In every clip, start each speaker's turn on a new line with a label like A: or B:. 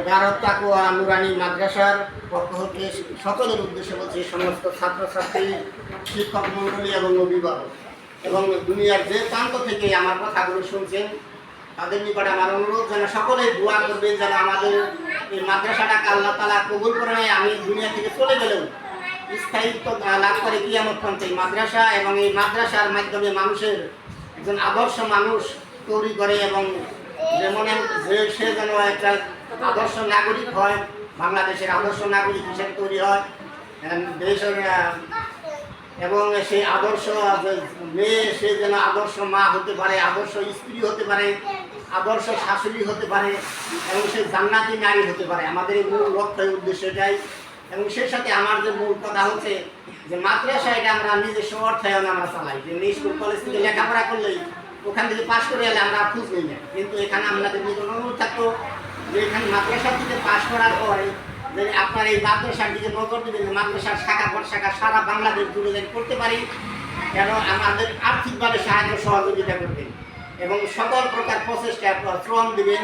A: দারুত তাকওয়া নুরানি মাদ্রাসার পক্ষ হতে সকলের উদ্দেশ্যে বলছি, সমস্ত ছাত্রছাত্রী, শিক্ষক মণ্ডলী এবং অভিভাবক এবং দুনিয়ার যে প্রান্ত থেকে আমার কথাগুলো শুনছেন তাদের নিকটে আমার অনুরোধ যেন সকলেই দোয়া করবেন যেন আমাদের এই মাদ্রাসাটাকে আল্লাহ তাআলা কবুল করে নেয়। আমি দুনিয়া থেকে চলে গেলেও স্থায়িত্ব লাভ করে কিয়ামত পর্যন্ত এই মাদ্রাসা, এবং এই মাদ্রাসার মাধ্যমে মানুষের একজন আদর্শ মানুষ তৈরি করে এবং যেমন সে যেন একটা আদর্শ নাগরিক হয়, বাংলাদেশের আদর্শ নাগরিক হিসেবে তৈরি হয় দেশের, এবং সেই আদর্শ মেয়ে সে যেন আদর্শ মা হতে পারে, আদর্শ স্ত্রী হতে পারে, আদর্শ শাশুড়ি হতে পারে এবং সে জান্নাতি নারী হতে পারে। আমাদের এই মূল লক্ষ্য উদ্দেশ্য এটাই। এবং সেই সাথে আমার যে মূল কথা হচ্ছে যে মাদ্রাসা এটা আমরা নিজস্ব অর্থায়নে আমরা চালাই, যে স্কুল কলেজ থেকে লেখাপড়া করলেই ওখান থেকে পাশ করে এলে আমরা খুঁজ নিই না, কিন্তু এখানে আপনাদের নিজের অনুরোধ থাকতো যে এখানে মাদ্রাসা থেকে পাশ করার পরে যে আপনার এই মাদ্রাসার দিকে নজর দেবেন, মাদ্রাসার শাখা প্রশাখা সারা বাংলাদেশ জুড়ে যেন করতে পারি এবং আমাদের আর্থিকভাবে সাহায্য সহযোগিতা করবেন এবং সকল প্রকার প্রচেষ্টা শ্রম দেবেন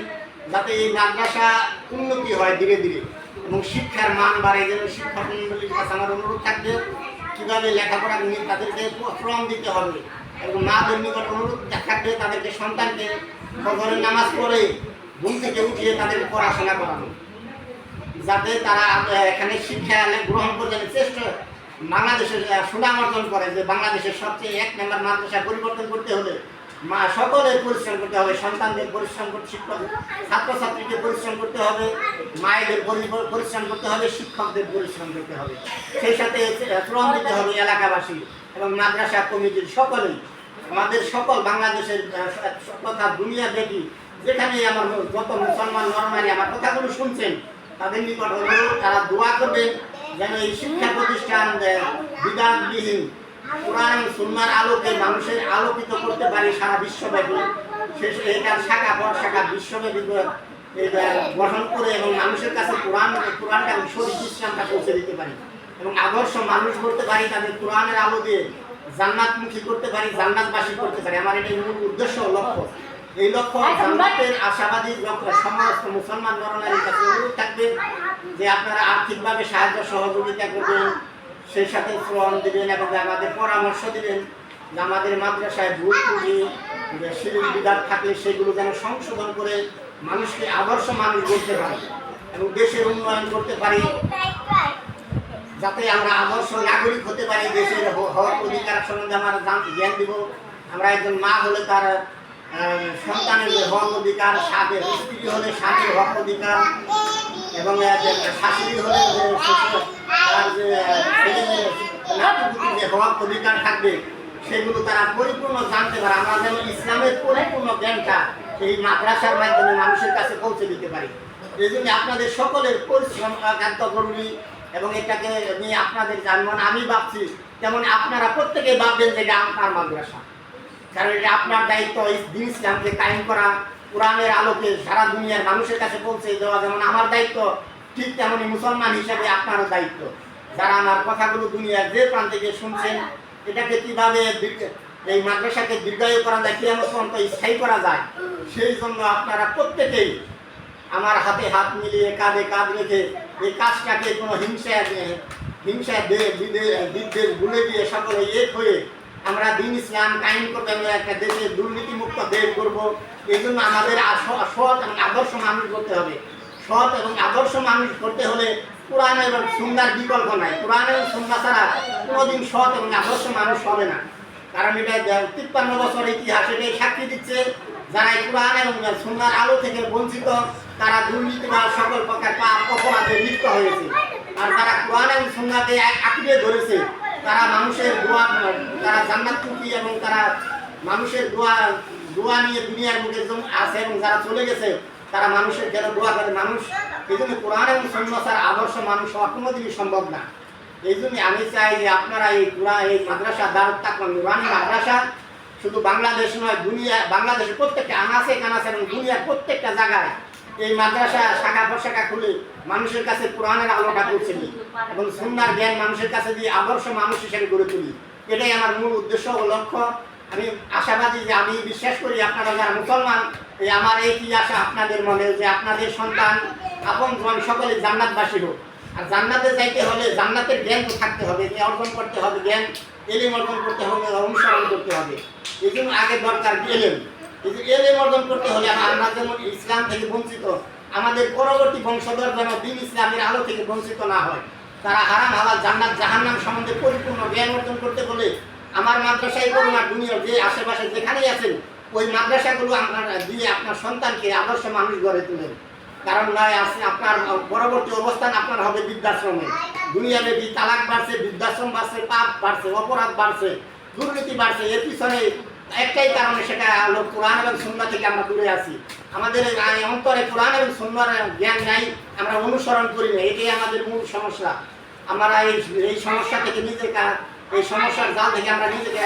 A: যাতে এই মাদ্রাসা উন্নতি হয় ধীরে ধীরে এবং শিক্ষার মান বাড়ে। যেন শিক্ষক মণ্ডলীর কাছে আমার অনুরোধ থাকবে কীভাবে লেখাপড়া নিয়ে তাদেরকে শ্রম দিতে হবে এবং মাদের নিকট অনুরোধ থাকবে তাদেরকে সন্তানকে ফজরের নামাজ পড়ে ঘুম থেকে উঠিয়ে তাদেরকে পড়াশোনা করানো, যাতে তারা এখানে শিক্ষা গ্রহণ করে চেষ্টা বাংলাদেশের সুনাম অর্জন করে। যে বাংলাদেশের সবচেয়ে এক নম্বর মাদ্রাসা পরিবর্তন করতে হলে সকলের পরিশ্রম করতে হবে, সন্তানদের পরিশ্রম করতে, শিক্ষক ছাত্রছাত্রীকে পরিশ্রম করতে হবে, মায়েদের পরিশ্রম করতে হবে, শিক্ষকদের পরিশ্রম করতে হবে, সেই সাথে শ্রম দিতে হবে এলাকাবাসী এবং মাদ্রাসা কমিটির সকলেই। আমাদের সকল বাংলাদেশের তথা দুনিয়া দেখি যেখানে আমার যত মুসলমান নরনারী আমার কথাগুলো শুনছেন তাদের নিকট অনুরোধ তারা দোয়া করবেন যেন এই শিক্ষা প্রতিষ্ঠান বিধানবিহীন কোরআন সুন্নাহর আলোকে মানুষের আলোকিত করতে পারি সারা বিশ্বব্যাপী। শেষে এটার শাখা প্রশাখা বিশ্বব্যাপী গঠন করে এবং মানুষের কাছে কোরআনটা শরীফ ইসলামটা পৌঁছে দিতে পারি এবং আদর্শ মানুষ করতে পারি, তাদের কোরআনের আলো দিয়ে জান্নাতমুখী করতে পারি, জান্নাতবাসী করতে পারি। আমার এটাই মূল উদ্দেশ্য লক্ষ্য। এই লক্ষ্য জান্নাতের আশাবাদী সমস্ত মুসলমান নরনারীর কাছে অনুরোধ থাকবে যে আপনারা আর্থিকভাবে সাহায্য সহযোগিতা করবেন, সেই সাথে শ্রম দেবেন এবং আমাদের পরামর্শ দেবেন যে আমাদের মাদ্রাসায় ভুল ত্রুটি শিরিক বিদাত থাকলে সেগুলো যেন সংশোধন করে মানুষকে আদর্শ মানুষ করতে পারি এবং দেশের উন্নয়ন করতে পারি, যাতে আমরা আদর্শ নাগরিক হতে পারি। দেশের হক অধিকার সম্বন্ধে আমরা জ্ঞান দিব। আমরা একজন মা হলে তার সন্তানের যে হক অধিকার, স্বামীর স্ত্রী হলে স্বামীর হক অধিকার এবং শাশুড়ি হলে তার যে নাতিপুতির যে হক অধিকার থাকবে সেগুলো তারা পরিপূর্ণ জানতে পারে। আমরা যেন ইসলামের পরিপূর্ণ জ্ঞানটা এই মাদ্রাসার মাধ্যমে মানুষের কাছে পৌঁছে দিতে পারি। এই জন্য আপনাদের সকলের পরিশ্রম একান্ত জরুরি এবং এটাকে নিয়ে আপনাদের যেমন আমি ভাবছি তেমন আপনারা প্রত্যেকেই ভাববেন যে এটা আপনার মাদ্রাসা, কারণ এটা আপনার দায়িত্ব দিন ইসলামকে কায়েম করা, কোরআনের আলোকে সারা দুনিয়ার মানুষের কাছে পৌঁছে দেওয়া যেমন আমার দায়িত্ব, ঠিক তেমনই মুসলমান হিসাবে আপনারও দায়িত্ব। যারা আমার কথাগুলো দুনিয়ার যে প্রান্ত থেকে শুনছেন এটাকে কীভাবে এই মাদ্রাসাকে দীর্ঘায়ু করা যায়, কিয়ামত পর্যন্ত স্থায়ী করা যায়, সেই জন্য আপনারা প্রত্যেকেই আমার হাতে হাত মিলিয়ে কাঁধে কাঁধ রেখে এই কাজটাকে কোনো হিংসা বিদ্বেষ ভুলে দিয়ে সকলে এক হয়ে আমরা দিন ইসলাম কায়েম করতে আমরা একটা দেশে দুর্নীতিমুক্ত দেশ করবো। এই জন্য আমাদের সৎ এবং আদর্শ মানুষ করতে হবে। সৎ এবং আদর্শ মানুষ করতে হলে কোরআন এবং সুন্নাহর বিকল্প নাই। কোরআন এবং সুন্নাহ ছাড়া কোনোদিন সৎ এবং আদর্শ মানুষ হবে না, কারণ এটা 53 বছর ইতিহাস এটাই সাক্ষী দিচ্ছে। যারা এই কোরআন এবং সুন্নাহর আলো থেকে বঞ্চিত তারা দুর্নীতি বা সকল প্রকার পাপ অপরাধে লিপ্ত হয়েছে, আর যারা কোরআন এবং সুন্নাহকে আঁকড়ে ধরেছে তারা মানুষের দোয়া, তারা জান্নাতমুখী এবং তারা মানুষের দোয়া নিয়ে দুনিয়ার মুখে আছে এবং যারা চলে গেছে তারা মানুষের যেন দোয়া করে মানুষ। এই জন্য কোরআন এবং সুন্নাহ ছাড়া আদর্শ মানুষ হওয়া কোনোদিনই সম্ভব না। এই জন্য আমি চাই যে আপনারা এই মাদ্রাসা দারুত তাকওয়া নুরানি মাদ্রাসা শুধু বাংলাদেশ নয়, বাংলাদেশের প্রত্যেকটা আনাচে কানাচে এবং দুনিয়ার প্রত্যেকটা জায়গায় এই মাদ্রাসা শাখা প্রশাখা খুলে মানুষের কাছে কোরআনের আলোটা পৌঁছে দিই এবং সুন্নাহর জ্ঞান মানুষের কাছে দিয়ে আদর্শ মানুষ হিসেবে গড়ে তুলি। এটাই আমার মূল উদ্দেশ্য ও লক্ষ্য। আমি আশাবাদী যে আমি বিশ্বাস করি আপনারা যারা মুসলমান, আমার এই কি আশা আপনাদের মনে যে আপনাদের সন্তান আপনজন সকলে জান্নাতবাসী হোক। আর জান্নাতে যাইতে হলে জান্নাতের জ্ঞান তো থাকতে হবে, অর্জন করতে হবে, জ্ঞান এলেম অর্জন করতে হবে, অনুসরণ করতে হবে। এই জন্য আগে দরকার এলেম। এই যে এলেম অর্জন করতে হলে আমরা যেমন ইসলাম থেকে বঞ্চিত, আমাদের পরবর্তী বংশধর যেন দিন ইসলামের আলো থেকে বঞ্চিত না হয়। তারা হারাম হালাল জান্নাত জাহান্নাম সম্বন্ধে পরিপূর্ণ জ্ঞান অর্জন করতে হলে আমার মাদ্রাসায় করুন আর দুনিয়ার যে আশেপাশে যেখানেই আছেন ওই মাদ্রাসাগুলো আপনারা দিয়ে আপনার সন্তানকে আদর্শ মানুষ গড়ে তুলেন। কারণ নয় আছে আপনার পরবর্তী অবস্থান আপনার হবে বৃদ্ধাশ্রমে। দুনিয়াব্যাপী তালাক বাড়ছে, বৃদ্ধাশ্রম বাড়ছে, পাপ বাড়ছে, অপরাধ বাড়ছে, দুর্নীতি বাড়ছে। এর পিছনে একটাই কারণে, সেটা হলো কোরআন এবং সুন্নাহ থেকে আমরা দূরে আছি। আমাদের অন্তরে কোরআন এবং সুন্নাহর জ্ঞান নাই, আমরা অনুসরণ করি না, এটাই আমাদের মূল সমস্যা। আমরা এই সমস্যা থেকে নিজেকে, এই সমস্যার জাল থেকে আমরা নিজেকে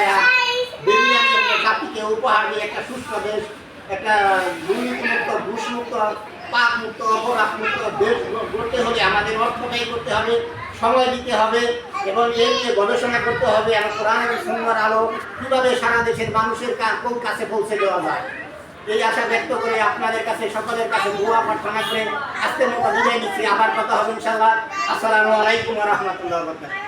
A: বেরিয়ে আনি। জাতিকে উপহার দিয়ে একটা সুস্থ দেশ, একটা দুর্নীতিমুক্ত, ঘুষমুক্ত, পাপ মুক্ত, অপরাধ মুক্ত দেশ গড়তে হলে আমাদের অর্থ ব্যয় করতে হবে, সময় দিতে হবে এবং এই নিয়ে গবেষণা করতে হবে। এবং কোরআন এবং সুন্নাহর আলো কীভাবে সারা দেশের মানুষের কাছে পৌঁছে দেওয়া যায়, এই আশা ব্যক্ত করে আপনাদের কাছে সকলের কাছে দোয়া প্রার্থনা করে আজকের মতো বিদায় নিচ্ছি। আবার কথা হবে ইনশাআল্লাহ। আসসালামু আলাইকুম ওয়া রাহমাতুল্লাহি ওয়া বারাকাতুহু।